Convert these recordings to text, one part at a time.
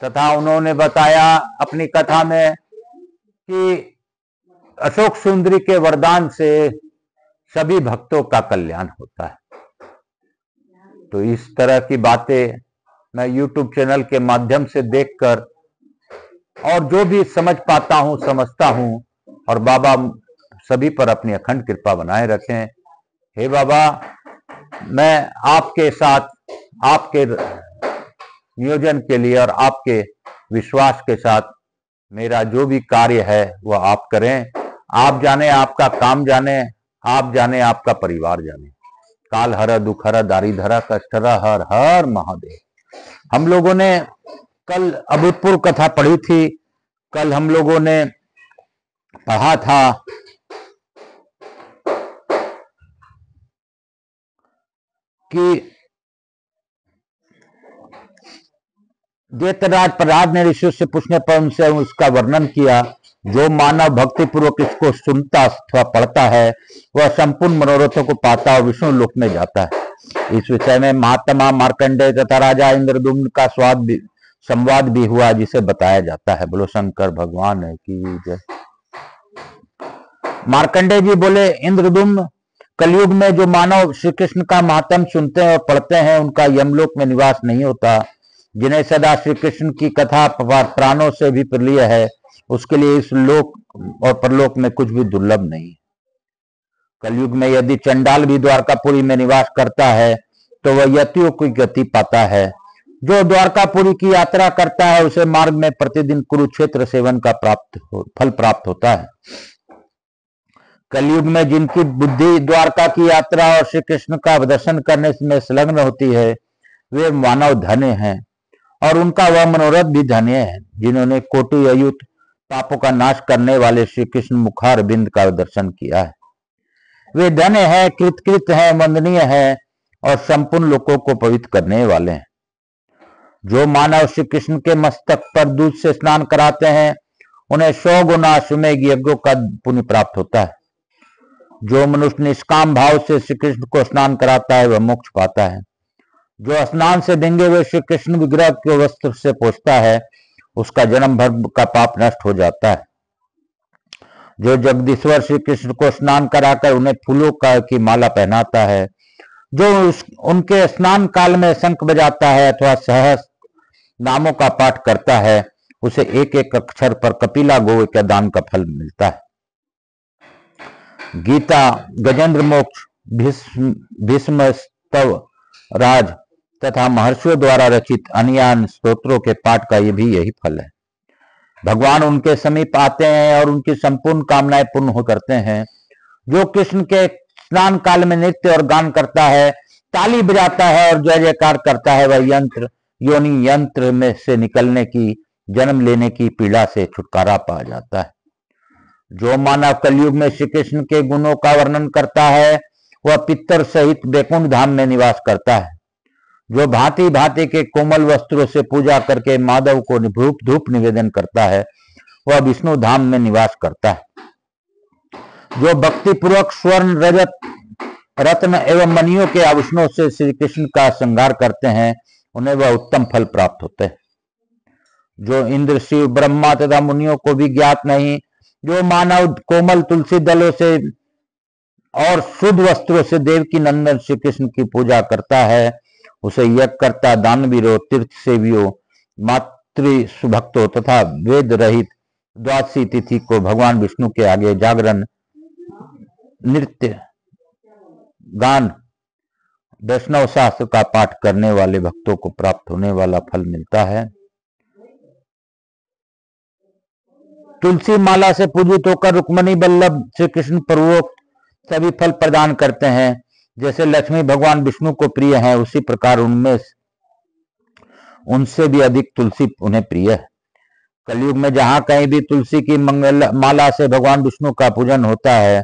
तथा उन्होंने बताया अपनी कथा में कि अशोक सुंदरी के वरदान से सभी भक्तों का कल्याण होता है। तो इस तरह की बातें मैं YouTube चैनल के माध्यम से देखकर और जो भी समझ पाता हूं समझता हूं, और बाबा सभी पर अपनी अखंड कृपा बनाए रखें। हे बाबा, मैं आपके साथ आपके नियोजन के लिए और आपके विश्वास के साथ मेरा जो भी कार्य है वह आप करें। आप जाने, आपका काम जाने, आप जाने, आपका परिवार जाने। काल हर दुख हर दारी धरा कष्ट हर हर महादेव। हम लोगों ने कल अभूतपूर्व कथा पढ़ी थी। कल हम लोगों ने पढ़ा था कि दैत्यराज प्रहलाद ने ऋषि से पूछने पर उनसे उसका वर्णन किया। जो मानव भक्ति पूर्वक इसको सुनता अथवा पढ़ता है वह संपूर्ण मनोरथों को पाता और विष्णु लोक में जाता है। इस विषय में महात्मा मार्कंडेय तथा राजा इंद्रदुम्न का संवाद भी हुआ, जिसे बताया जाता है। बोलो शंकर भगवान की जय। मार्कंडेय जी बोले, इंद्रदुम्न, कलयुग में जो मानव श्री कृष्ण का महात्म सुनते हैं और पढ़ते हैं उनका यमलोक में निवास नहीं होता। जिन्हें सदा श्री कृष्ण की कथा प्राणों से भी प्रिय है, उसके लिए इस लोक और परलोक में कुछ भी दुर्लभ नहीं। कलयुग में यदि चंडाल भी द्वारकापुरी में निवास करता है तो वह यतियों की गति पाता है। जो द्वारकापुरी की यात्रा करता है उसे मार्ग में प्रतिदिन कुरुक्षेत्र सेवन का फल प्राप्त होता है। कलयुग में जिनकी बुद्धि द्वारका की यात्रा और श्री कृष्ण का दर्शन करने में संलग्न होती है वे मानव धन्य हैं, और उनका वह मनोरथ भी धन्य है जिन्होंने कोटि अयुत पापों का नाश करने वाले श्री कृष्ण मुखार बिंद का दर्शन किया है। वे धन्य है, कृतकृत है, वंदनीय है और संपूर्ण लोगों को पवित्र करने वाले हैं। जो मानव श्री कृष्ण के मस्तक पर दूध से स्नान कराते हैं उन्हें 100 गुना अश्वमेघ यज्ञों का पुण्य प्राप्त होता है। जो मनुष्य निष्काम भाव से श्री कृष्ण को स्नान कराता है वह मोक्ष पाता है। जो स्नान से देंगे हुए श्री कृष्ण विग्रह के वस्त्र से पोंछता है उसका जन्म भर का पाप नष्ट हो जाता है। जो जगदीश्वर श्री कृष्ण को स्नान कराकर उन्हें फूलों की माला पहनाता है, जो उनके स्नान काल में शंख बजाता है अथवा सहस्र नामों का पाठ करता है, उसे एक एक अक्षर पर कपिला गो के दान का फल मिलता है। गीता, गजेंद्र मोक्ष, भीष्म स्तव राज तथा महर्षियों द्वारा रचित अन्य स्तोत्रों के पाठ का ये भी यही फल है। भगवान उनके समीप आते हैं और उनकी संपूर्ण कामनाएं पूर्ण हो करते हैं। जो कृष्ण के स्नान काल में नृत्य और गान करता है, ताली बजाता है और जय जयकार करता है, वह योनि यंत्र में से निकलने की, जन्म लेने की पीड़ा से छुटकारा पा जाता है। जो मानव कलयुग में श्री कृष्ण के गुणों का वर्णन करता है वह पितर सहित वैकुंठ धाम में निवास करता है। जो भांति भांति के कोमल वस्त्रों से पूजा करके माधव को धूप निवेदन करता है वह विष्णु धाम में निवास करता है। जो भक्ति पूर्वक स्वर्ण, रजत, रत्न एवं मणियों के आभूषणों से श्री कृष्ण का श्रृंगार करते हैं उन्हें वह उत्तम फल प्राप्त होते हैं। जो इंद्र, शिव, ब्रह्मा तथा मुनियों को भी ज्ञात नहीं, जो मानव कोमल तुलसी दलों से और शुद्ध वस्त्रों से देवकी नंदन श्री कृष्ण की पूजा करता है उसे यज्ञकर्ता, दानवीरों, तीर्थ सेवियों, मातृ सुभक्तों तथा वेद रहित द्वादशी तिथि को भगवान विष्णु के आगे जागरण, नृत्य, गान, वैष्णव शास्त्र का पाठ करने वाले भक्तों को प्राप्त होने वाला फल मिलता है। तुलसी माला से पूजित होकर रुक्मणी बल्लभ श्री कृष्ण पूर्वक सभी फल प्रदान करते हैं। जैसे लक्ष्मी भगवान विष्णु को प्रिय है उसी प्रकार उनमें उनसे भी अधिक तुलसी उन्हें प्रिय है। कलयुग में जहां कहीं भी तुलसी की मंगल माला से भगवान विष्णु का पूजन होता है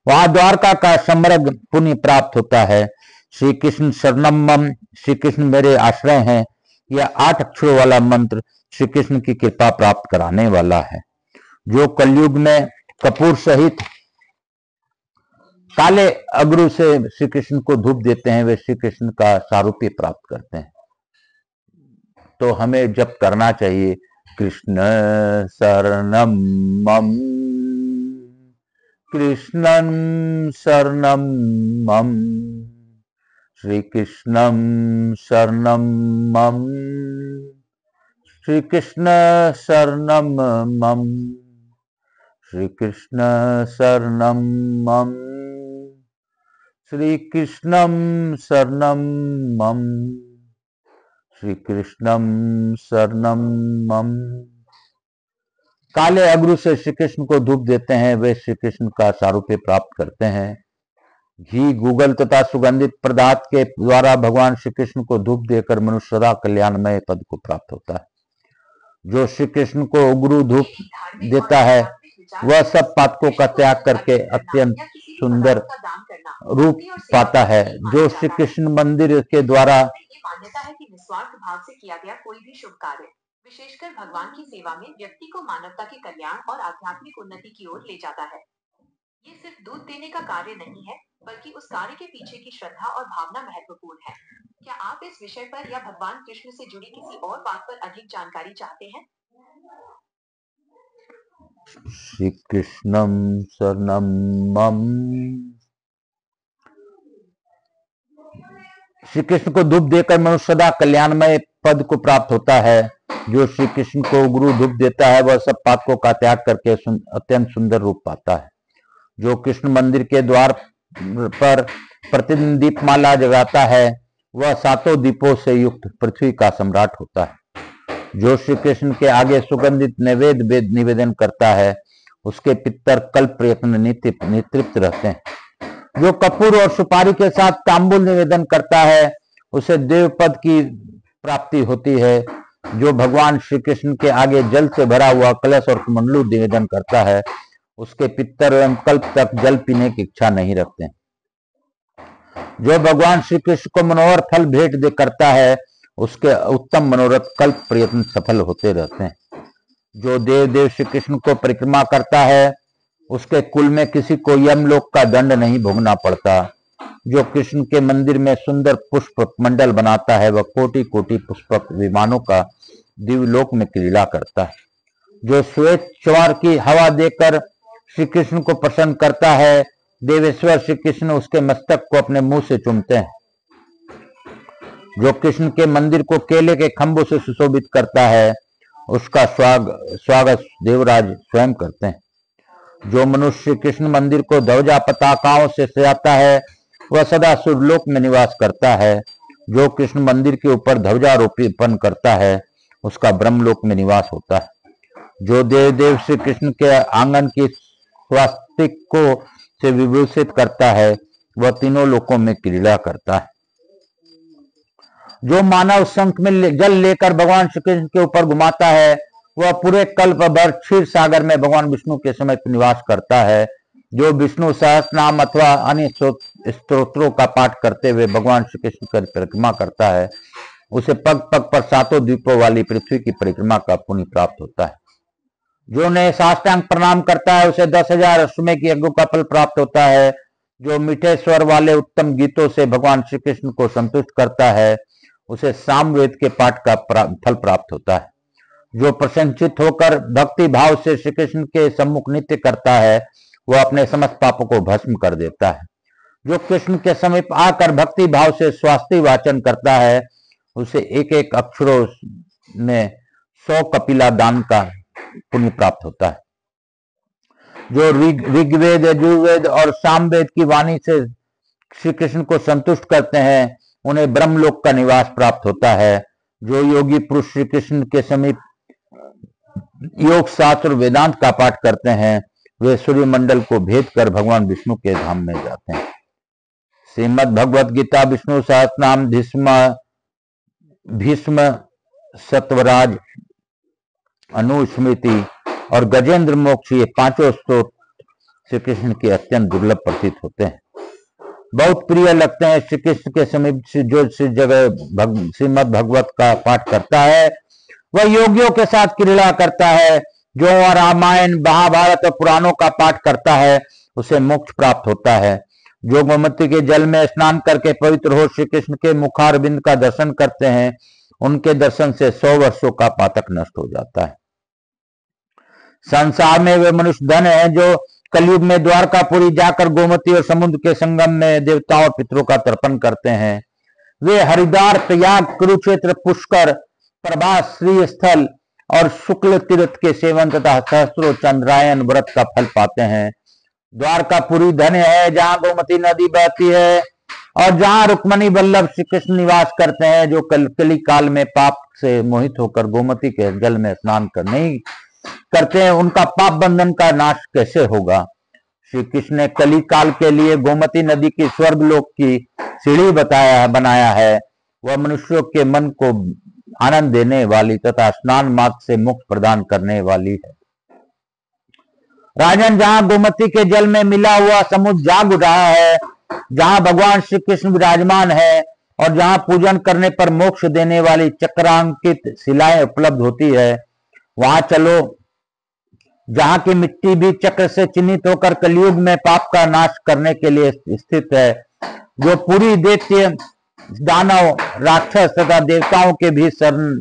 वहां द्वारका का समृद्ध पुण्य प्राप्त होता है। श्री कृष्ण शरणम, श्री कृष्ण मेरे आश्रय हैं, यह 8 अक्षरों वाला मंत्र श्री कृष्ण की कृपा प्राप्त कराने वाला है। जो कलयुग में कपूर सहित काले अगरू से श्री कृष्ण को धूप देते हैं वे श्री कृष्ण का सारूप्य प्राप्त करते हैं। तो हमें जप करना चाहिए, कृष्ण शरणम मम, कृष्णं शरणं मम, श्री कृष्णं शरणं मम, श्री कृष्ण शरणं मम, श्री कृष्ण शरणं मम, श्री कृष्णं शरणं मम, श्री कृष्णं शरणं मम। काले अगरू से श्री कृष्ण को धूप देते हैं, वे श्री कृष्ण का सारूप्य प्राप्त करते हैं। घी, गूगल तथा सुगंधित पदार्थ के द्वारा भगवान श्री कृष्ण को धूप देकर मनुष्य सदा कल्याणमय पद को प्राप्त होता है। जो श्री कृष्ण को उग्र धूप देता है वह सब पातकों का त्याग करके अत्यंत सुंदर रूप पाता है। जो श्री कृष्ण मंदिर के द्वारा मान्यता है कि निस्वार्थ भाव से किया गया कोई भी शुभ कार्य, विशेषकर भगवान की सेवा में, व्यक्ति को मानवता के कल्याण और आध्यात्मिक उन्नति की ओर ले जाता है। ये सिर्फ दूध देने का कार्य नहीं है, बल्कि उस कार्य के पीछे की श्रद्धा और भावना महत्वपूर्ण है। क्या आप इस विषय पर या भगवान कृष्ण से जुड़ी किसी और बात पर अधिक जानकारी चाहते हैं? श्री कृष्णं शरणं मम। श्री कृष्ण को धूप देकर मनुष्य सदा कल्याणमय पद को प्राप्त होता है। जो श्री कृष्ण को गुरु धूप देता है वह सब पातकों का त्याग करके अत्यंत सुंदर रूप पाता है। जो कृष्ण मंदिर के द्वार पर प्रतिदिन दीपमाला जगाता है वह सातों दीपों से युक्त पृथ्वी का सम्राट होता है। जो श्री कृष्ण के आगे सुगंधित नैवेद्य निवेदन करता है उसके पितर कल्प प्रयत्न नितृप्त रहते हैं। जो कपूर और सुपारी के साथ तांबुल निवेदन करता है उसे देव पद की प्राप्ति होती है। जो भगवान श्री कृष्ण के आगे जल से भरा हुआ कलश और कमंडलू निवेदन करता है उसके पितर एवं कल्प तक जल पीने की इच्छा नहीं रखते। जो भगवान श्री कृष्ण को मनोहर फल भेंट करता है उसके उत्तम मनोरथ कल्प प्रयत्न सफल होते रहते हैं। जो देव श्री कृष्ण को परिक्रमा करता है उसके कुल में किसी को यमलोक का दंड नहीं भोगना पड़ता। जो कृष्ण के मंदिर में सुंदर पुष्प मंडल बनाता है वह कोटि कोटि पुष्पक विमानों का दिव्यलोक में क्रीड़ा करता है। जो श्वेत च्वार की हवा देकर श्री कृष्ण को प्रसन्न करता है देवेश्वर श्री कृष्ण उसके मस्तक को अपने मुंह से चूमते हैं। जो कृष्ण के मंदिर को केले के खंभों से सुशोभित करता है उसका स्वागत देवराज स्वयं करते हैं। जो मनुष्य कृष्ण मंदिर को ध्वजा पताकाओं से सजाता है वह सदा सुरलोक में निवास करता है। जो कृष्ण मंदिर के ऊपर ध्वजारोपण करता है उसका ब्रह्मलोक में निवास होता है। जो देव श्री कृष्ण के आंगन की स्वास्तिक को से विभूषित करता है वह तीनों लोकों में क्रीड़ा करता है। जो मानव शंख में जल लेकर भगवान श्री कृष्ण के ऊपर घुमाता है वह पूरे कल्प भर क्षीर सागर में भगवान विष्णु के समेत निवास करता है। जो विष्णु सहस्त्र नाम अथवा अन्य स्तोत्रों का पाठ करते हुए भगवान श्री कृष्ण की परिक्रमा करता है उसे पग पग पर सातों द्वीपों वाली पृथ्वी की परिक्रमा का पुण्य प्राप्त होता है। जो उन्हें साष्टांग प्रणाम करता है उसे 10,000 अश्वमेध की यज्ञों का फल प्राप्त होता है। जो मीठे स्वर वाले उत्तम गीतों से भगवान श्री कृष्ण को संतुष्ट करता है उसे सामवेद के पाठ का फल प्राप्त होता है। जो प्रसन्नचित होकर भक्ति भाव से श्री कृष्ण के सम्मुख नृत्य करता है वह अपने समस्त पापों को भस्म कर देता है। जो कृष्ण के समीप आकर भक्ति भाव से स्वास्ति वाचन करता है उसे एक एक अक्षरों में 100 कपिला दान का पुण्य प्राप्त होता है। जो ऋग्वेद यजुर्वेद और सामवेद की वाणी से श्री कृष्ण को संतुष्ट करते हैं उन्हें ब्रह्मलोक का निवास प्राप्त होता है। जो योगी पुरुष श्री कृष्ण के समीप योग शास्त्र वेदांत का पाठ करते हैं वे सूर्य मंडल को भेद कर भगवान विष्णु के धाम में जाते हैं। श्रीमद् भगवत गीता विष्णु सहस्त्रनाम भीष्म सत्वराज अनुस्मृति और गजेंद्र मोक्ष ये पांचों स्तोत्र श्री कृष्ण के अत्यंत दुर्लभ प्रतीत होते हैं, बहुत प्रिय लगते हैं। श्री कृष्ण के समीप से जो श्रीमद् भगवत का पाठ करता है वह योगियों के साथ क्रीड़ा करता है। जो रामायण महाभारत और पुराणों का पाठ करता है उसे मोक्ष प्राप्त होता है। जो गोमती के जल में स्नान करके पवित्र हो श्री कृष्ण के मुखारविंद का दर्शन करते हैं उनके दर्शन से 100 वर्षों का पातक नष्ट हो जाता है। संसार में वे मनुष्य धन है जो कलयुग में द्वारकापुरी जाकर गोमती और समुद्र के संगम में देवताओं और पितरों का तर्पण करते हैं। वे हरिद्वार, प्रयाग, कुरुक्षेत्र, पुष्कर, प्रभास, श्री स्थल और शुक्ल तीर्थ के सेवन तथा सहस्त्रों चंद्रायन व्रत का फल पाते हैं। द्वारकापुरी धन्य है जहां गोमती नदी बहती है और जहां रुक्मणी वल्लभ श्री कृष्ण निवास करते हैं, जो कली काल में पाप से मोहित होकर गोमती के जल में स्नान नहीं करते हैं, उनका पाप बंधन का नाश कैसे होगा। श्री कृष्ण ने कली काल के लिए गोमती नदी की स्वर्गलोक की सीढ़ी बनाया है। वह मनुष्यों के मन को आनंद देने वाली तथा स्नान मार्ग से मुक्त प्रदान करने वाली है। राजन, जहां गोमती के जल में मिला हुआ समुद्र जाग रहा है, जहां भगवान श्री कृष्ण विराजमान है और जहां पूजन करने पर मोक्ष देने वाली चक्रांकित शिलाएं उपलब्ध होती है, वहां चलो। जहां की मिट्टी भी चक्र से चिन्हित होकर कलयुग में पाप का नाश करने के लिए स्थित है, जो पूरी दैत्य, दानव, राक्षस तथा देवताओं के भी शरण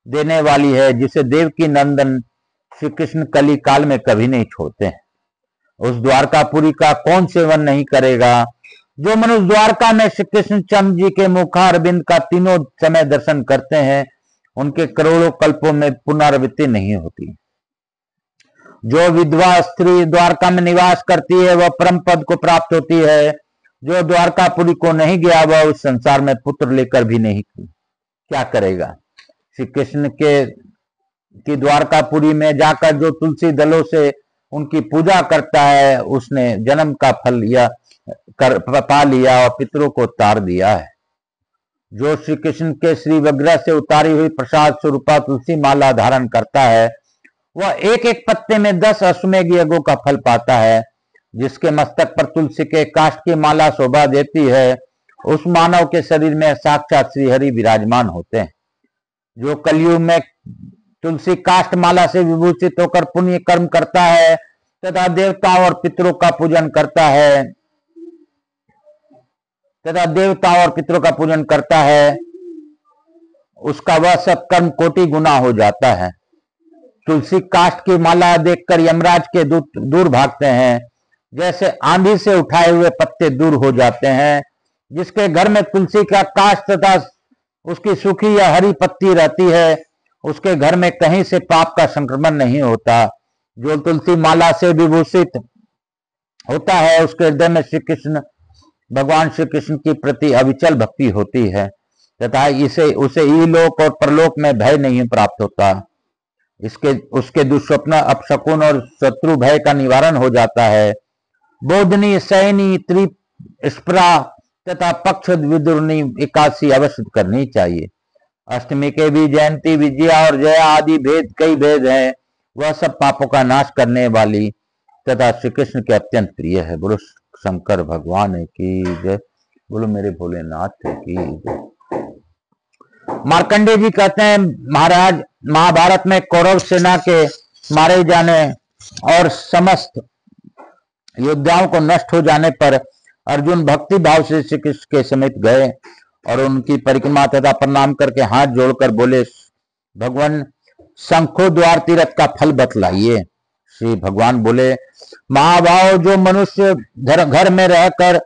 देने वाली है, जिसे देवकी नंदन श्री कृष्ण कली काल में कभी नहीं छोड़ते हैं। उस द्वारकापुरी का कौन सेवन नहीं करेगा। जो मनुष्य द्वारका में श्री कृष्ण चंद्र जी के मुखारविंद का तीनों समय दर्शन करते हैं, उनके करोड़ों कल्पों में पुनरावृत्ति नहीं होती। जो विधवा स्त्री द्वारका में निवास करती है, वह परम पद को प्राप्त होती है। जो द्वारकापुरी को नहीं गया, वह उस संसार में पुत्र लेकर भी नहीं क्या करेगा। श्री कृष्ण की द्वारकापुरी में जाकर जो तुलसी दलों से उनकी पूजा करता है, उसने जन्म का फल पा लिया और पितरों को तार दिया है। जो श्री कृष्ण के श्री विग्रह से उतारी हुई प्रसाद स्वरूपा तुलसी माला धारण करता है, वह एक एक पत्ते में 10 अश्वमेघ यज्ञों का फल पाता है। जिसके मस्तक पर तुलसी के काष्ठ की माला शोभा देती है, उस मानव के शरीर में साक्षात श्री हरि विराजमान होते हैं। जो कलयुग में तुलसी काष्ठ माला से विभूषित होकर पुण्य कर्म करता है तथा देवताओं और पितरों का पूजन करता है, उसका वह सब कर्म कोटि गुना हो जाता है। तुलसी काष्ठ की माला देखकर यमराज के दूत दूर भागते हैं, जैसे आंधी से उठाए हुए पत्ते दूर हो जाते हैं। जिसके घर में तुलसी का काष्ठ तथा उसकी सूखी या हरी पत्ती रहती है, उसके घर में कहीं से पाप का संक्रमण नहीं होता। जो तुलसी माला से विभूषित होता है, उसके हृदय में भगवान श्री कृष्ण की प्रति अविचल भक्ति होती है तथा उसे इहलोक और परलोक में भय नहीं प्राप्त होता। उसके दुष्स्वप्न, अपशकुन और शत्रु भय का निवारण हो जाता है। बोधनी, सैनी, त्रिस्परा तथा पक्ष विदुरनी एकादशी अवश्य करनी चाहिए। अष्टमी के भी जयंती, विजया और जया आदि कई भेद हैं। वह सब पापों का नाश करने वाली तथा श्री कृष्ण के अत्यंत प्रिय है। बोलो शंकर भगवान की जय, बोलो मेरे भोलेनाथ की जय। मार्कंडेय जी कहते हैं, महाराज, महाभारत में कौरव सेना के मारे जाने और समस्त योद्धाओं को नष्ट हो जाने पर अर्जुन भक्ति भाव से श्री कृष्ण के समीप गए और उनकी परिक्रमा तथा प्रणाम करके हाथ जोड़कर बोले, भगवान शंखो द्वार तीर्थ का फल बतलाइए। श्री भगवान बोले, महाभाव, जो मनुष्य घर में रहकर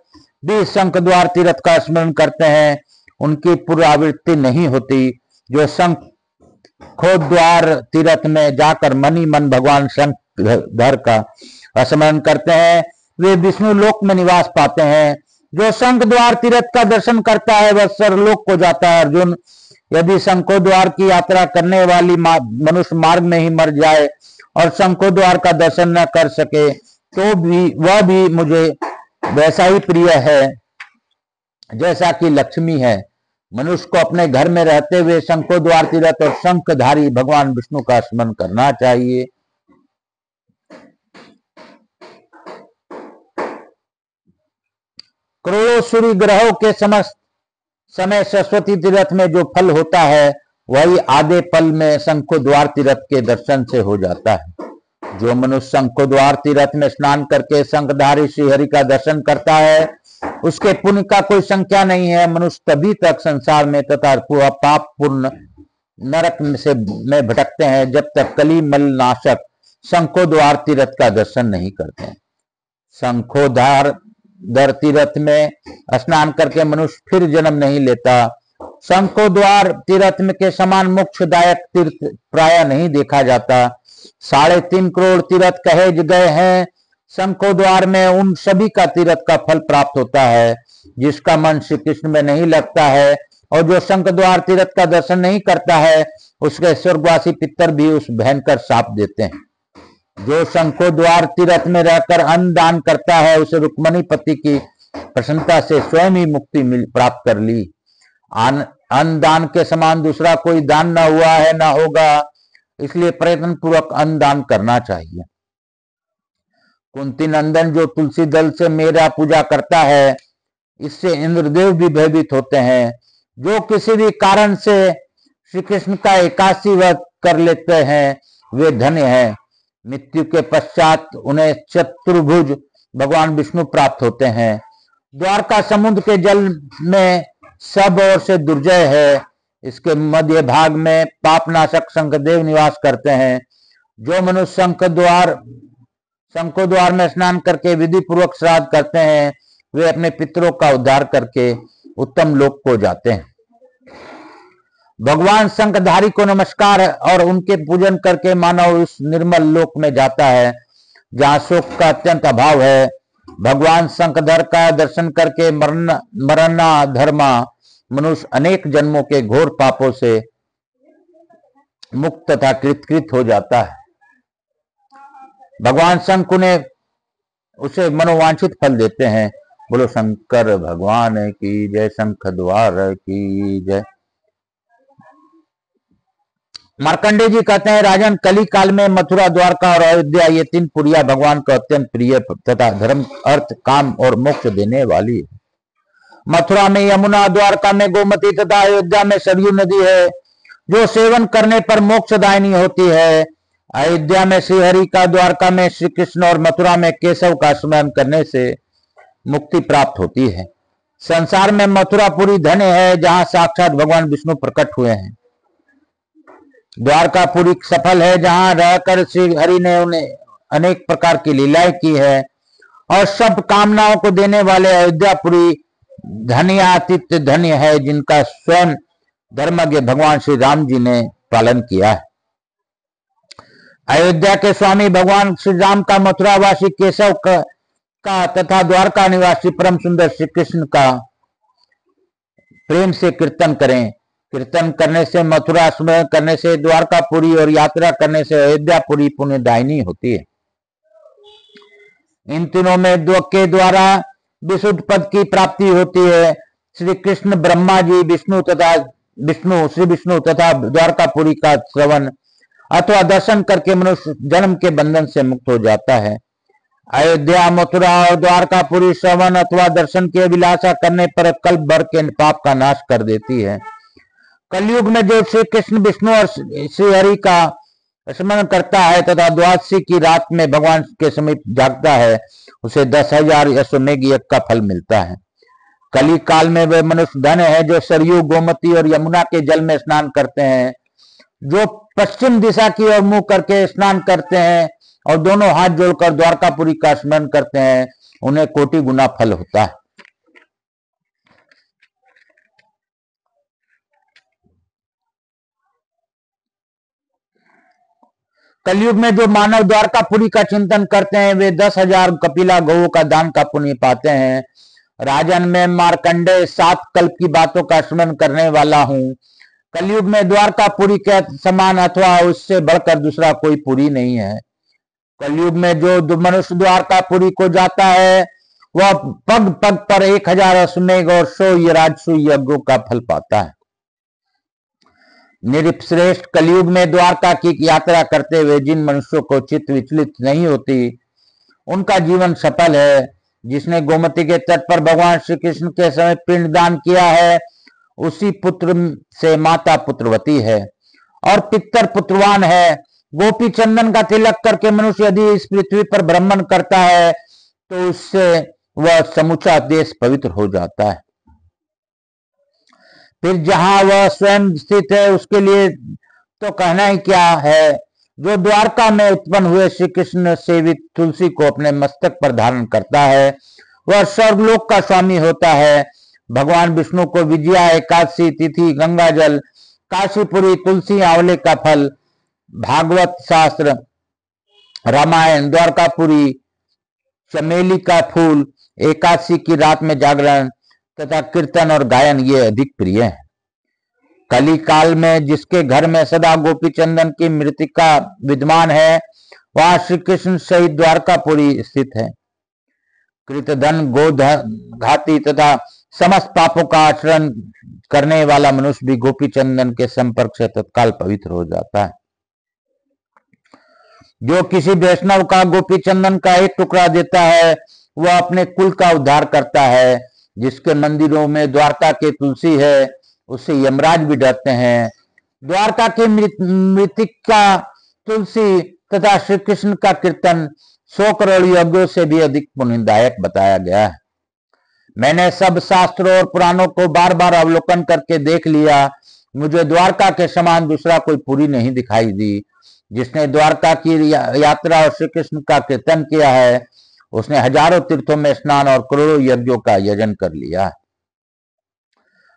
भी शंख द्वार तीर्थ का स्मरण करते हैं, उनकी पुनरावृत्ति नहीं होती। जो शंखो द्वार तीर्थ में जाकर मनी मन भगवान शंखधर का स्मरण करते हैं, वे विष्णु लोक में निवास पाते हैं। जो शंख द्वार तीर्थ का दर्शन करता है, वह स्वर्गलोक को जाता है। अर्जुन, यदि शंखो द्वार की यात्रा करने वाली मनुष्य मार्ग में ही मर जाए और शंखो द्वार का दर्शन न कर सके, तो वह भी मुझे वैसा ही प्रिय है जैसा कि लक्ष्मी है। मनुष्य को अपने घर में रहते हुए शंखो द्वार तीर्थ और शंखधारी भगवान विष्णु का स्मरण करना चाहिए। करोड़ों सूर्य ग्रहों के समस्त समय सरस्वती तीर्थ में जो फल होता है, वही आधे पल में शंखो द्वार तीर्थ के दर्शन से हो जाता है। जो मनुष्य शंखो द्वार तीर्थ में स्नान करके शंखधारी श्री हरि का दर्शन करता है, उसके पुण्य का कोई संख्या नहीं है। मनुष्य तभी तक संसार में तथा पाप पूर्ण नरक में भटकते हैं जब तक कली मल नाशक शंखोद्वार तीर्थ का दर्शन नहीं करते हैं। शंखोद्वार तीर्थ में स्नान करके मनुष्य फिर जन्म नहीं लेता। शंखोद्वार तीर्थ में के समान मोक्षदायक तीर्थ प्राय नहीं देखा जाता। 3.5 करोड़ तीर्थ कहे गए हैं। शंखोद्वार में उन सभी का तीर्थ का फल प्राप्त होता है जिसका मन श्री कृष्ण में नहीं लगता है, और जो शंखद्वार तीर्थ का दर्शन नहीं करता है उसके स्वर्गवासी पितर भी उस भयंकर शाप देते हैं। जो शंखोद्वार तीर्थ में रहकर अन्न दान करता है उसे रुक्मणी पति की प्रसन्नता से स्वयं ही मुक्ति प्राप्त कर ली। अन्न दान के समान दूसरा कोई दान न हुआ है न होगा, इसलिए प्रयत्न पूर्वक अन्न दान करना चाहिए। कुंती नंदन जो तुलसी दल से मेरा पूजा करता है इससे इंद्रदेव भी भयभीत होते हैं। जो किसी भी कारण से श्री कृष्ण का एकादशी व्रत कर लेते हैं वे धन्य हैं। मृत्यु के पश्चात उन्हें चतुर्भुज भगवान विष्णु प्राप्त होते हैं। द्वारका समुद्र के जल में सब ओर से दुर्जय है। इसके मध्य भाग में पापनाशक शंखदेव निवास करते हैं। जो मनुष्य शंखोद्वार में स्नान करके विधि पूर्वक श्राद्ध करते हैं वे अपने पितरों का उद्धार करके उत्तम लोक को जाते हैं। भगवान शंखधारी को नमस्कार है और उनके पूजन करके मानव उस निर्मल लोक में जाता है जहाँ शोक का अत्यंत अभाव है। भगवान शंखधर का दर्शन करके मरना धर्मा मनुष्य अनेक जन्मों के घोर पापों से मुक्त तथा कृतकृत हो जाता है। भगवान शंख ने उसे मनोवांछित फल देते हैं। बोलो शंकर भगवान की जय, शंख द्वार की जय। मार्कंडेय जी कहते हैं, राजन कली काल में मथुरा, द्वारका और अयोध्या ये 3 पुरिया भगवान को अत्यंत प्रिय तथा धर्म, अर्थ, काम और मोक्ष देने वाली है। मथुरा में यमुना, द्वारका में गोमती तथा अयोध्या में सरयू नदी है जो सेवन करने पर मोक्षदायिनी होती है। अयोध्या में श्रीहरि का, द्वारका में श्री कृष्ण और मथुरा में केशव का स्मरण करने से मुक्ति प्राप्त होती है। संसार में मथुरापुरी धन्य है जहां साक्षात भगवान विष्णु प्रकट हुए हैं। द्वारकापुरी सफल है जहां रहकर श्री हरि ने उन्हें अनेक प्रकार की लीलाएं की है। और सब कामनाओं को देने वाले अयोध्यापुरी धन्यातीत धन्य है जिनका स्वयं धर्मज्ञ भगवान श्री राम जी ने पालन किया है। अयोध्या के स्वामी भगवान श्री राम का, मथुरावासी केशव का तथा द्वारका निवासी परम सुंदर श्री कृष्ण का प्रेम से कीर्तन करें। कीर्तन करने से, मथुरा स्मरण करने से द्वारकापुरी और यात्रा करने से अयोध्यापुरी पुण्यदायिनी होती है। इन तीनों में के द्वारा विशुद्ध पद की प्राप्ति होती है। श्री कृष्ण, ब्रह्मा जी, श्री विष्णु तथा द्वारकापुरी का श्रवण अथवा दर्शन करके मनुष्य जन्म के बंधन से मुक्त हो जाता है। अयोध्या, मथुरा और द्वारकापुरी श्रवण अथवा दर्शन की अभिलाषा करने पर कल्प भर के पाप का नाश कर देती है। कलयुग में जो श्री कृष्ण, विष्णु और श्री हरि का स्मरण करता है तथा द्वादशी की रात में भगवान के समीप जागता है उसे 10,000 अश्वमेघ यज्ञ का फल मिलता है। कली काल में वे मनुष्य धन्य है जो सरयू, गोमती और यमुना के जल में स्नान करते हैं। जो पश्चिम दिशा की ओर मुंह करके स्नान करते हैं और दोनों हाथ जोड़कर द्वारकापुरी का स्मरण करते हैं उन्हें कोटि गुना फल होता है। कलयुग में जो मानव द्वारकापुरी का चिंतन करते हैं वे 10,000 कपिला गौओं का दान का पुण्य पाते हैं। राजन, में मार्कंडेय 7 कल्प की बातों का स्मरण करने वाला हूँ। कलयुग में द्वारकापुरी के समान अथवा उससे बढ़कर दूसरा कोई पुरी नहीं है। कलयुग में जो मनुष्य द्वारकापुरी को जाता है वह पग पग पर 1,000 अश्वमेघ और 100 राजसूय यज्ञों का फल पाता है। निरश्रेष्ठ, कलयुग में द्वारका की यात्रा करते हुए जिन मनुष्यों को चित्त विचलित नहीं होती उनका जीवन सफल है। जिसने गोमती के तट पर भगवान श्री कृष्ण के समय पिंडदान किया है उसी पुत्र से माता पुत्रवती है और पितर पुत्रवान है। गोपी चंदन का तिलक करके मनुष्य यदि इस पृथ्वी पर भ्रमण करता है तो उससे वह समूचा देश पवित्र हो जाता है। फिर जहां वह स्वयं स्थित है उसके लिए तो कहना ही क्या है। जो द्वारका में उत्पन्न हुए श्री कृष्ण सेवित तुलसी को अपने मस्तक पर धारण करता है वह स्वर्गलोक का स्वामी होता है। भगवान विष्णु को विजया एकादशी तिथि, गंगा जल, काशीपुरी, तुलसी आंवले का फल, भागवत शास्त्र, रामायण, द्वारकापुरी, चमेली का फूल, एकादशी की रात में जागरण तथा कीर्तन और गायन ये अधिक प्रिय है। कली काल में जिसके घर में सदा गोपी चंदन की मृतिका विद्यमान है वहां श्री कृष्ण सहित द्वारकापुरी स्थित है। कृतधन, गोघाती तथा समस्त पापों का आचरण करने वाला मनुष्य भी गोपी चंदन के संपर्क से तत्काल पवित्र हो जाता है। जो किसी वैष्णव का गोपी चंदन का एक टुकड़ा देता है वह अपने कुल का उद्धार करता है। जिसके मंदिरों में द्वारका के तुलसी है उससे यमराज भी डरते हैं। द्वारका के मृतिका तुलसी तथा श्री कृष्ण का कीर्तन 100 करोड़ यज्ञों से भी अधिक पुण्यदायक बताया गया है। मैंने सब शास्त्रों और पुराणों को बार बार अवलोकन करके देख लिया। मुझे द्वारका के समान दूसरा कोई पुरी नहीं दिखाई दी। जिसने द्वारका की यात्रा और श्री कृष्ण का कीर्तन किया है उसने हजारों तीर्थों में स्नान और करोड़ों यज्ञों का यजन कर लिया।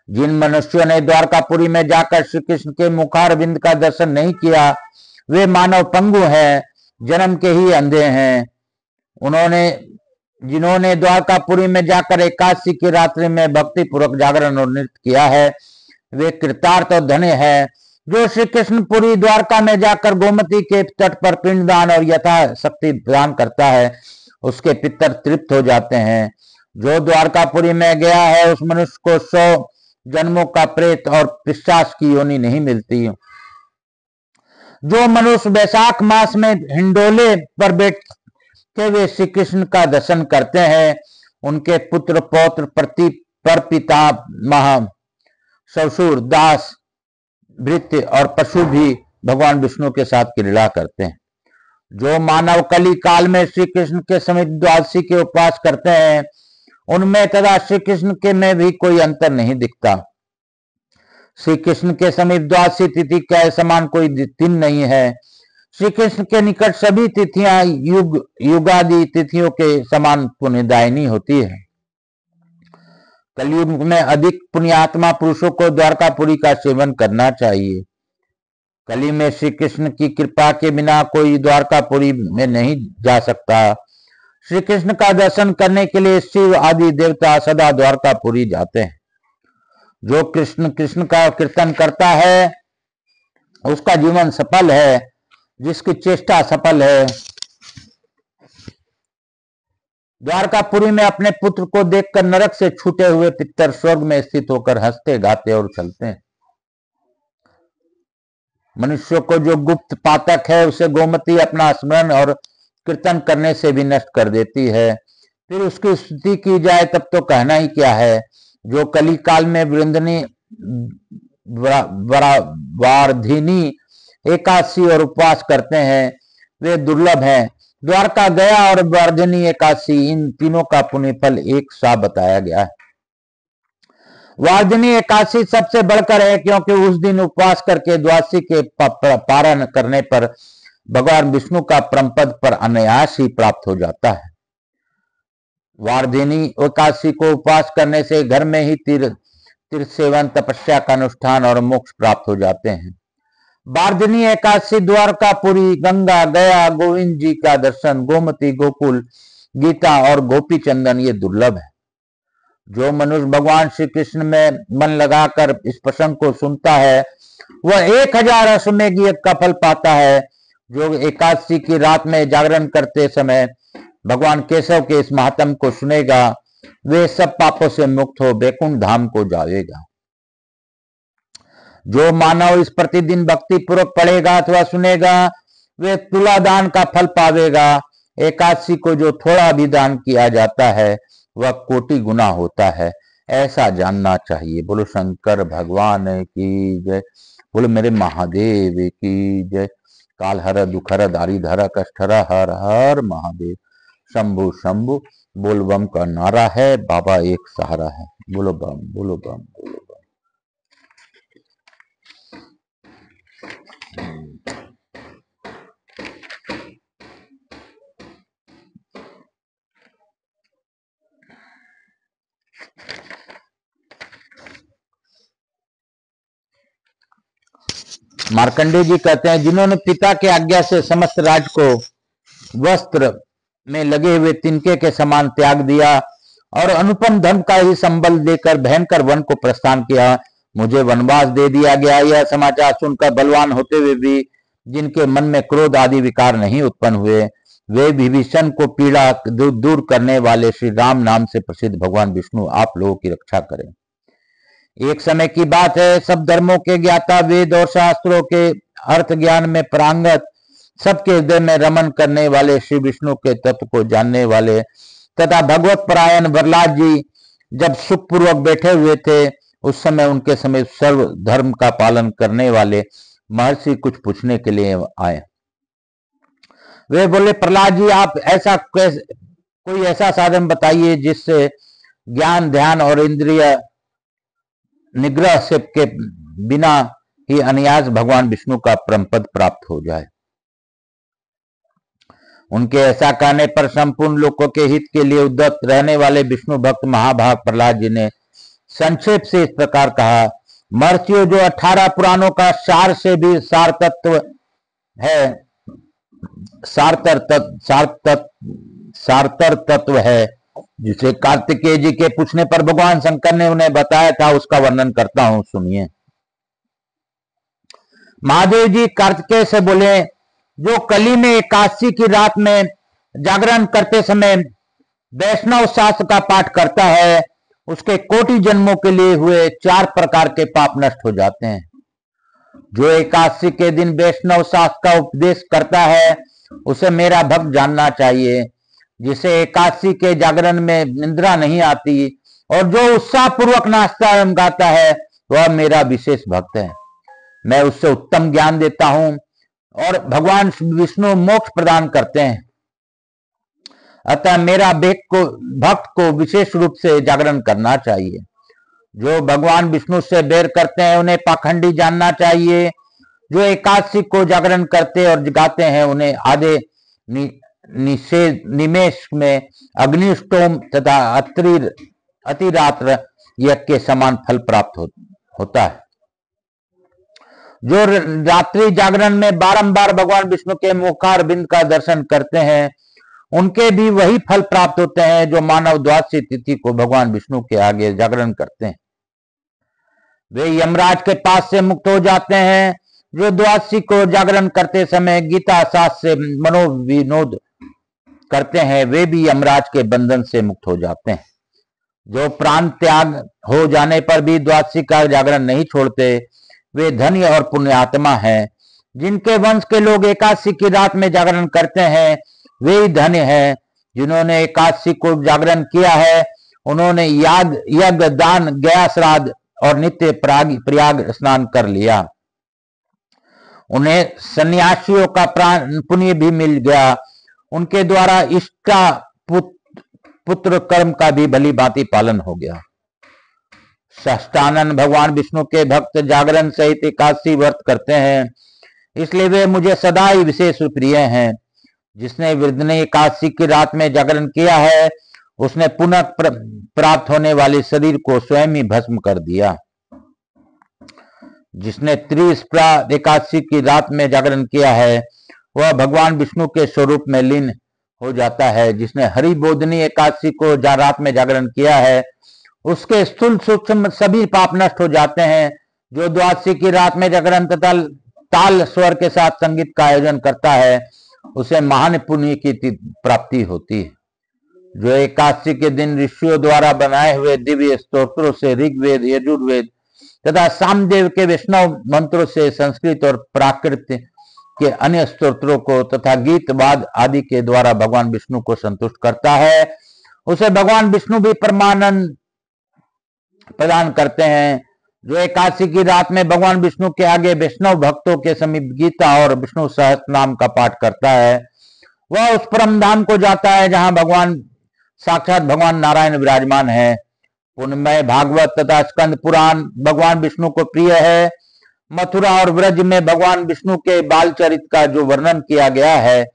जिन मनुष्यों ने द्वारकापुरी में जाकर श्री कृष्ण के मुखारविंद का दर्शन नहीं किया वे मानव पंगु हैं, जन्म के ही अंधे हैं। जिन्होंने द्वारकापुरी में जाकर एकादशी की रात्रि में भक्ति पूर्वक जागरण और नृत्य किया है वे कृतार्थ और धन्य है। जो श्री कृष्णपुरी द्वारका में जाकर गोमती के तट पर पिंडदान और यथाशक्ति दान करता है उसके पितर तृप्त हो जाते हैं। जो द्वारकापुरी में गया है उस मनुष्य को 100 जन्मों का प्रेत और पिशाच की योनि नहीं मिलती। जो मनुष्य वैशाख मास में हिंडोले पर बैठते हुए श्री कृष्ण का दर्शन करते हैं उनके पुत्र, पौत्र, परपितामह, ससुर, दास, भृत्य और पशु भी भगवान विष्णु के साथ क्रीड़ा करते हैं। जो मानव कली काल में श्री कृष्ण के समीप द्वादशी के उपवास करते हैं उनमें तथा श्री कृष्ण के में भी कोई अंतर नहीं दिखता। श्री कृष्ण के समीप द्वादशी तिथि के समान कोई दिन नहीं है। श्री कृष्ण के निकट सभी तिथियां युगादि तिथियों के समान पुण्यदायिनी होती है। कलयुग में अधिक पुण्यात्मा पुरुषों को द्वारकापुरी का सेवन करना चाहिए। कली में श्री कृष्ण की कृपा के बिना कोई द्वारकापुरी में नहीं जा सकता। श्री कृष्ण का दर्शन करने के लिए शिव आदि देवता सदा द्वारकापुरी जाते हैं। जो कृष्ण का कीर्तन करता है उसका जीवन सफल है, जिसकी चेष्टा सफल है। द्वारकापुरी में अपने पुत्र को देखकर नरक से छूटे हुए पितर स्वर्ग में स्थित होकर हंसते गाते और चलते हैं। मनुष्य को जो गुप्त पातक है उसे गोमती अपना स्मरण और कीर्तन करने से भी नष्ट कर देती है। फिर उसकी स्तुति की जाए तब तो कहना ही क्या है। जो कली काल में वृंदनी, वार्धिनी, एकादशी और उपवास करते हैं वे दुर्लभ हैं। द्वारका गया और वार्धिनी एकादशी इन तीनों का पुण्य फल एक सा बताया गया है। वार्धिनी एकादशी सबसे बढ़कर है क्योंकि उस दिन उपवास करके द्वादशी के पारण करने पर भगवान विष्णु का परमपद पर अनायास ही प्राप्त हो जाता है। वार्धिनी एकादशी को उपवास करने से घर में ही तीर्थ सेवन, तपस्या का अनुष्ठान और मोक्ष प्राप्त हो जाते हैं। वार्धिनी एकादशी द्वारकापुरी, गंगा, गया, गोविंद जी का दर्शन, गोमती, गोकुल, गीता और गोपी चंदन ये दुर्लभ है। जो मनुष्य भगवान श्री कृष्ण में मन लगाकर इस प्रसंग को सुनता है वह 1000 अश्वमेध यज्ञ का फल पाता है। जो एकादशी की रात में जागरण करते समय भगवान केशव के इस महात्म को सुनेगा वे सब पापों से मुक्त हो वैकुंठ धाम को जाएगा। जो मानव इस प्रतिदिन भक्ति पूर्वक पढ़ेगा अथवा सुनेगा वे तुलादान का फल पावेगा। एकादशी को जो थोड़ा भी दान किया जाता है वह कोटि गुना होता है, ऐसा जानना चाहिए। बोलो शंकर भगवान की जय, बोलो मेरे महादेव की जय। काल हर दुखर दारिधर कष्टहर हर हर महादेव। शंभु शंभु बोल बम का नारा है, बाबा एक सहारा है। बोलो बम, बोलो बम, बोलो बम। मार्कंडेय जी कहते हैं, जिन्होंने पिता के आज्ञा से समस्त राज को वस्त्र में लगे हुए तिनके के समान त्याग दिया और अनुपम धर्म का ही संबल देकर भयंकर वन को प्रस्थान किया, मुझे वनवास दे दिया गया। यह समाचार सुनकर बलवान होते हुए भी जिनके मन में क्रोध आदि विकार नहीं उत्पन्न हुए, वे विभीषण को पीड़ा दूर करने वाले श्री राम नाम से प्रसिद्ध भगवान विष्णु आप लोगों की रक्षा करें। एक समय की बात है, सब धर्मों के ज्ञाता, वेद और शास्त्रों के अर्थ ज्ञान में प्रांगत, सबके हृदय में रमन करने वाले श्री विष्णु के तत्व को जानने वाले तथा भगवत परायण प्रहलाद जी जब सुखपूर्वक बैठे हुए थे, उस समय उनके समेत सर्व धर्म का पालन करने वाले महर्षि कुछ पूछने के लिए आए। वे बोले, प्रहलाद जी, आप ऐसा कोई ऐसा साधन बताइए जिससे ज्ञान, ध्यान और इंद्रिय निग्रह से के बिना ही अनायास भगवान विष्णु का परम पद प्राप्त हो जाए। उनके ऐसा कहने पर संपूर्ण लोगों के हित के लिए उद्यत रहने वाले विष्णु भक्त महाभाग प्रहलाद जी ने संक्षेप से इस प्रकार कहा, महर्षियों, जो 18 पुराणों का सार से भी सार तत्व है, सारतर तत्व है, जिसे कार्तिकेय जी के पूछने पर भगवान शंकर ने उन्हें बताया था, उसका वर्णन करता हूं, सुनिए। महादेव जी कार्तिकेय से बोले, जो कली में एकादशी की रात में जागरण करते समय वैष्णव शास्त्र का पाठ करता है, उसके कोटि जन्मों के लिए हुए 4 प्रकार के पाप नष्ट हो जाते हैं। जो एकादशी के दिन वैष्णव शास्त्र का उपदेश करता है, उसे मेरा भक्त जानना चाहिए। जिसे एकादशी के जागरण में निंद्रा नहीं आती और जो उत्साह पूर्वक नाचता एवं गाता है, वह मेरा विशेष भक्त है। मैं उससे उत्तम ज्ञान देता हूं और भगवान विष्णु मोक्ष प्रदान करते हैं। अतः मेरा भक्त को विशेष रूप से जागरण करना चाहिए। जो भगवान विष्णु से बैर करते हैं, उन्हें पाखंडी जानना चाहिए। जो एकादशी को जागरण करते और जगाते हैं, उन्हें आधे निमेष में अग्निष्टोम तथा अतिरात्र यज्ञ के समान फल प्राप्त होता है। जो रात्रि जागरण में बारंबार भगवान विष्णु के मुखार बिंद का दर्शन करते हैं, उनके भी वही फल प्राप्त होते हैं जो मानव द्वादशी तिथि को भगवान विष्णु के आगे जागरण करते हैं। वे यमराज के पास से मुक्त हो जाते हैं। जो द्वादशी को जागरण करते समय गीता शास्त्र से मनोविनोद करते हैं, वे भी यमराज के बंधन से मुक्त हो जाते हैं। जो प्राण त्याग हो जाने पर भी द्वादशी का जागरण नहीं छोड़ते, वे धन्य और पुण्यात्मा हैं। जिनके वंश के लोग एकादशी की रात में जागरण करते हैं, वे ही धन्य हैं। जिन्होंने एकादशी को जागरण किया है, उन्होंने यज्ञ, दान, गया श्राद्ध और नित्य प्रयाग स्नान कर लिया। उन्हें सन्यासियों का प्राण पुण्य भी मिल गया। उनके द्वारा इष्टा पुत्र कर्म का भी भली भांति पालन हो गया। षष्ठानन भगवान विष्णु के भक्त जागरण सहित एकादशी व्रत करते हैं, इसलिए वे मुझे सदा ही विशेष प्रिय हैं। जिसने वृद्धि एकादशी की रात में जागरण किया है, उसने पुनः प्राप्त होने वाले शरीर को स्वयं ही भस्म कर दिया। जिसने त्रिस्प्रा एकादशी की रात में जागरण किया है, वह भगवान विष्णु के स्वरूप में लीन हो जाता है। जिसने हरि बोधनी एकादशी को रात में जागरण किया है, उसके स्थूल सूक्ष्म सभी पाप नष्ट हो जाते हैं। जो द्वादशी की रात में जागरण तथा ताल स्वर के साथ संगीत का आयोजन करता है, उसे महान पुण्य की प्राप्ति होती है। जो एकादशी के दिन ऋषियों द्वारा बनाए हुए दिव्य स्तोत्रों से ऋग्वेद, यजुर्वेद तथा सामदेव के वैष्णव मंत्रों से संस्कृत और प्राकृत के अन्य स्तोत्रों को तथा गीत वाद आदि के द्वारा भगवान विष्णु को संतुष्ट करता है, उसे भगवान विष्णु भी परमानंद प्रदान करते हैं। जो एकादशी की रात में भगवान विष्णु के आगे वैष्णव भक्तों के समीप गीता और विष्णु सहस्त्र नाम का पाठ करता है, वह उस परम धाम को जाता है जहां भगवान साक्षात भगवान नारायण विराजमान है। पुण्यमय भागवत तथा स्कंद पुराण भगवान विष्णु को प्रिय है। मथुरा और व्रज में भगवान विष्णु के बाल चरित्र का जो वर्णन किया गया है,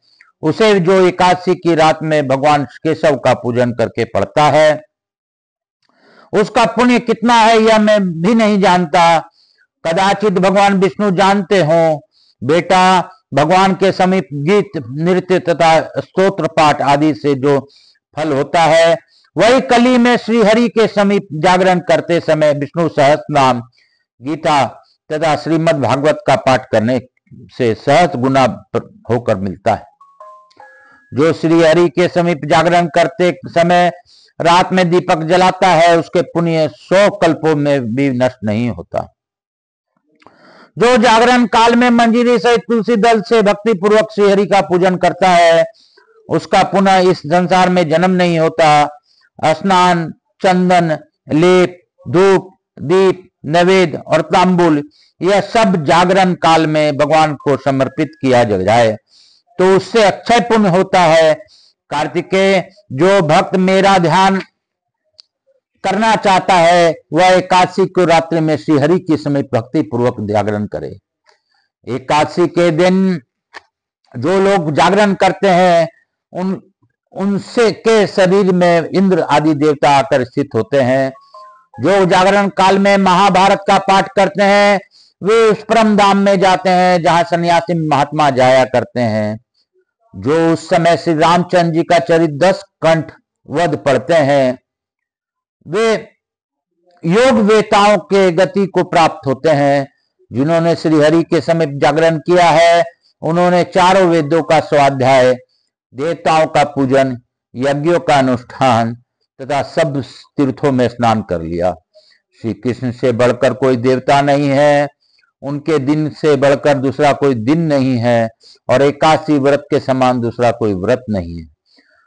उसे जो एकादशी की रात में भगवान केशव का पूजन करके पढ़ता है, उसका पुण्य कितना है यह मैं भी नहीं जानता। कदाचित भगवान विष्णु जानते हो। बेटा, भगवान के समीप गीत, नृत्य तथा स्तोत्र पाठ आदि से जो फल होता है, वही कली में श्री हरि के समीप जागरण करते समय विष्णु सहस्त्र नाम, गीता तथा श्रीमद् भागवत का पाठ करने से सहस्त्र गुना होकर मिलता है। जो श्री हरि के समीप जागरण करते समय रात में दीपक जलाता है, उसके पुण्य 100 कल्पों में भी नष्ट नहीं होता। जो जागरण काल में मंजीरी सहित तुलसी दल से भक्ति पूर्वक श्री हरि का पूजन करता है, उसका पुनः इस संसार में जन्म नहीं होता। स्नान, चंदन, लेप, धूप, दीप, नैवेद्य और तांबुल, यह सब जागरण काल में भगवान को समर्पित किया जाए तो उससे अक्षय पुण्य होता है। कार्तिकेय, जो भक्त मेरा ध्यान करना चाहता है, वह एकादशी को रात्रि में श्री हरि के समीप भक्ति पूर्वक जागरण करे। एकादशी के दिन जो लोग जागरण करते हैं, उनसे के शरीर में इंद्र आदि देवता आकर स्थित होते हैं। जो जागरण काल में महाभारत का पाठ करते हैं, वे उस परम धाम में जाते हैं जहां सन्यासी महात्मा जाया करते हैं। जो उस समय श्री रामचंद्र जी का चरित्र 10 कंठ वध पढ़ते हैं, वे योग वेताओं के गति को प्राप्त होते हैं। जिन्होंने श्री हरि के समीप जागरण किया है, उन्होंने चारों वेदों का स्वाध्याय, देवताओं का पूजन, यज्ञों का अनुष्ठान तथा सब तीर्थों में स्नान कर लिया। श्री कृष्ण से बढ़कर कोई देवता नहीं है, उनके दिन से बढ़कर दूसरा कोई दिन नहीं है, और एकादशी व्रत के समान दूसरा कोई व्रत नहीं है।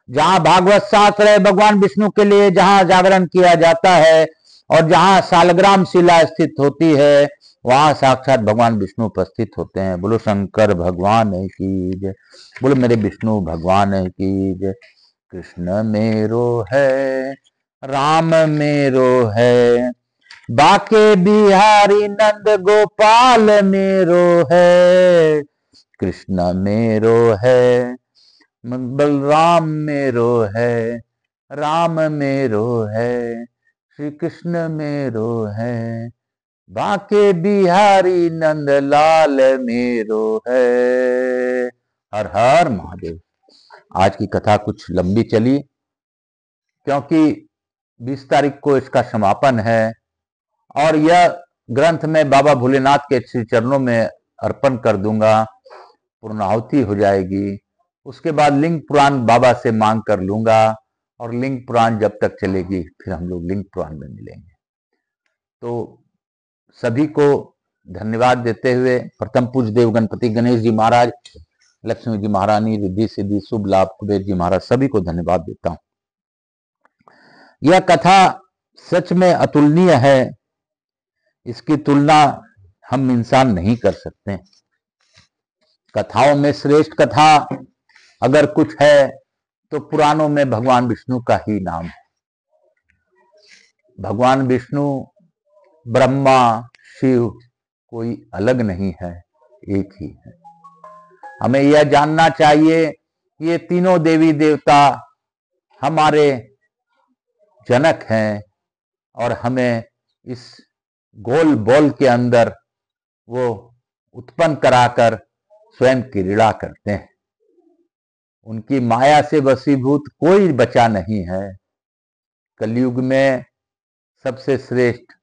जहां भागवत शास्त्र है, भगवान विष्णु के लिए जहां जागरण किया जाता है और जहां सालग्राम शिला स्थित होती है, वहां साक्षात भगवान विष्णु उपस्थित होते हैं। बोलो शंकर भगवान की जय, बोलो मेरे विष्णु भगवान की जय। कृष्ण मेरो है, राम मेरो है, बाके बिहारी नंद गोपाल मेरो है। कृष्ण मेरो है, बलराम मेरो है, राम मेरो है, श्री कृष्ण मेरो है, बाके बिहारी नंद लाल मेरो है। हर हर महादेव। आज की कथा कुछ लंबी चली, क्योंकि 20 तारीख को इसका समापन है और यह ग्रंथ में बाबा भोलेनाथ के श्री चरणों में अर्पण कर दूंगा, पूर्णाहुति हो जाएगी। उसके बाद लिंग पुराण बाबा से मांग कर लूंगा, और लिंग पुराण जब तक चलेगी फिर हम लोग लिंग पुराण में मिलेंगे। तो सभी को धन्यवाद देते हुए प्रथम पूज्य देव गणपति गणेश जी महाराज, लक्ष्मी जी महारानी, रिद्धि सिद्धि शुभ लाभ कुबेर जी महाराज, सभी को धन्यवाद देता हूं। यह कथा सच में अतुलनीय है, इसकी तुलना हम इंसान नहीं कर सकते। कथाओं में श्रेष्ठ कथा अगर कुछ है तो पुराणों में भगवान विष्णु का ही नाम है। भगवान विष्णु, ब्रह्मा, शिव कोई अलग नहीं है, एक ही है। हमें यह जानना चाहिए कि ये तीनों देवी देवता हमारे जनक हैं, और हमें इस गोल बॉल के अंदर वो उत्पन्न कराकर स्वयं क्रीड़ा करते हैं। उनकी माया से वशीभूत कोई बचा नहीं है। कलयुग में सबसे श्रेष्ठ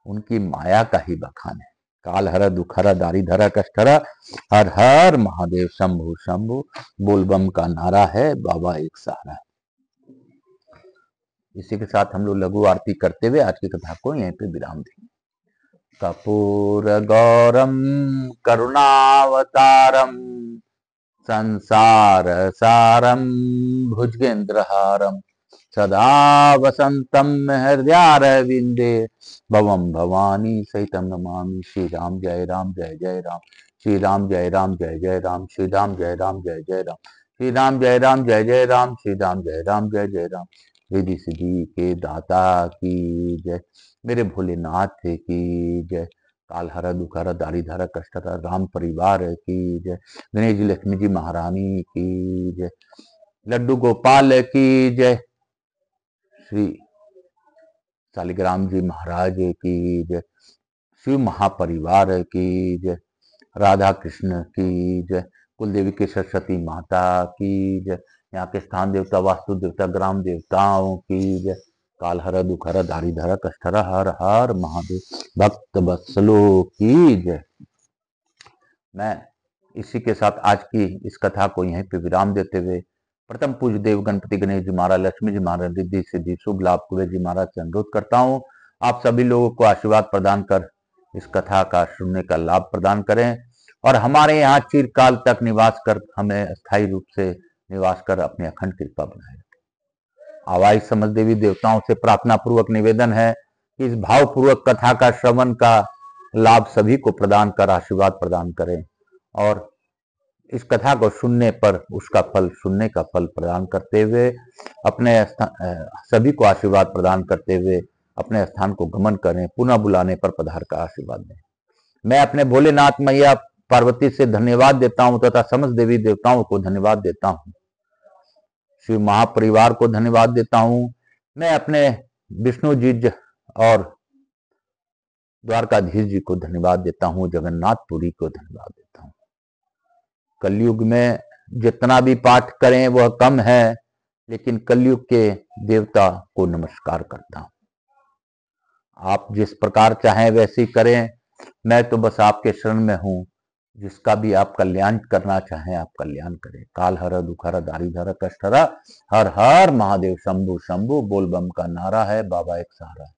उनकी माया का ही बखान है। काल हर दुखहर दारिधर कष्टहर, हर हर महादेव शंभु शंभु, बोलबम का नारा है, बाबा एक सहारा है। इसी के साथ हम लोग लघु आरती करते हुए आज की कथा को यहीं पे विराम देंगे। कपूर गौरम करुणावतारम, संसार सारम भुजगेंद्रहारम, सदा वसंतम हृदयारविंदे, भवम भवानी सहितम नमामि। श्री राम जय राम जय जय राम, श्री राम जय राम जय जय राम, श्री राम जय राम जय जय राम, श्री राम जय राम जय जय राम, श्री राम जय राम जय जय राम। रिद्धि सिद्धि के दाता की जय, मेरे भोलेनाथ की जय। काल हर दुख हर दारी धर कष्ट हर, राम परिवार की जय। गणेश जी लक्ष्मी जी महारानी की जय। लड्डू गोपाल की जय। श्री शालिग्राम जी महाराज की जय। शिव महापरिवार की जय। राधा कृष्ण की जय। कुलदेवी के सरस्वती माता की जय। यहाँ के स्थान देवता, वास्तु देवता, ग्राम देवताओं की जय। काल हर दुख हर दारी धर कष्ट हर, हर हर महादेव। भक्त वत्सलो की जय। मैं इसी के साथ आज की इस कथा को यहीं पे विराम देते हुए प्रथम पूज्य देव गणपति गणेश जी महाराज, लक्ष्मी जी महाराज, रिद्धि सिद्धि शुभ लाभ कुबेर जी महाराज से अनुरोध करता हूँ आप सभी लोगों को आशीर्वाद प्रदान कर इस कथा का सुनने का लाभ प्रदान करें और हमारे यहाँ चिरकाल तक निवास कर, हमें स्थायी रूप से निवास कर अपनी अखंड कृपा बनाए रखें। आवाज समझ देवी देवताओं से प्रार्थना पूर्वक निवेदन है कि इस भावपूर्वक कथा का श्रवण का लाभ सभी को प्रदान कर आशीर्वाद प्रदान करें और इस कथा को सुनने पर उसका फल, सुनने का फल प्रदान करते हुए अपने सभी को आशीर्वाद प्रदान करते हुए अपने स्थान को गमन करें, पुनः बुलाने पर पधार का आशीर्वाद दें। मैं अपने भोलेनाथ मैया पार्वती से धन्यवाद देता हूं तथा समस्त देवी देवताओं को धन्यवाद देता हूं। शिव महापरिवार को धन्यवाद देता हूं। मैं अपने विष्णु जी और द्वारकाधीश जी को धन्यवाद देता हूं। जगन्नाथपुरी को धन्यवाद देता हूं। कलयुग में जितना भी पाठ करें वह कम है, लेकिन कलयुग के देवता को नमस्कार करता हूं। आप जिस प्रकार चाहें वैसे करें, मैं तो बस आपके शरण में हूं। जिसका भी आप कल्याण करना चाहें आप कल्याण करें। काल हर दुख हर दारी धर कष्ट हर, हर हर महादेव शंभु शंभु। बोल बम का नारा है, बाबा एक सहारा है।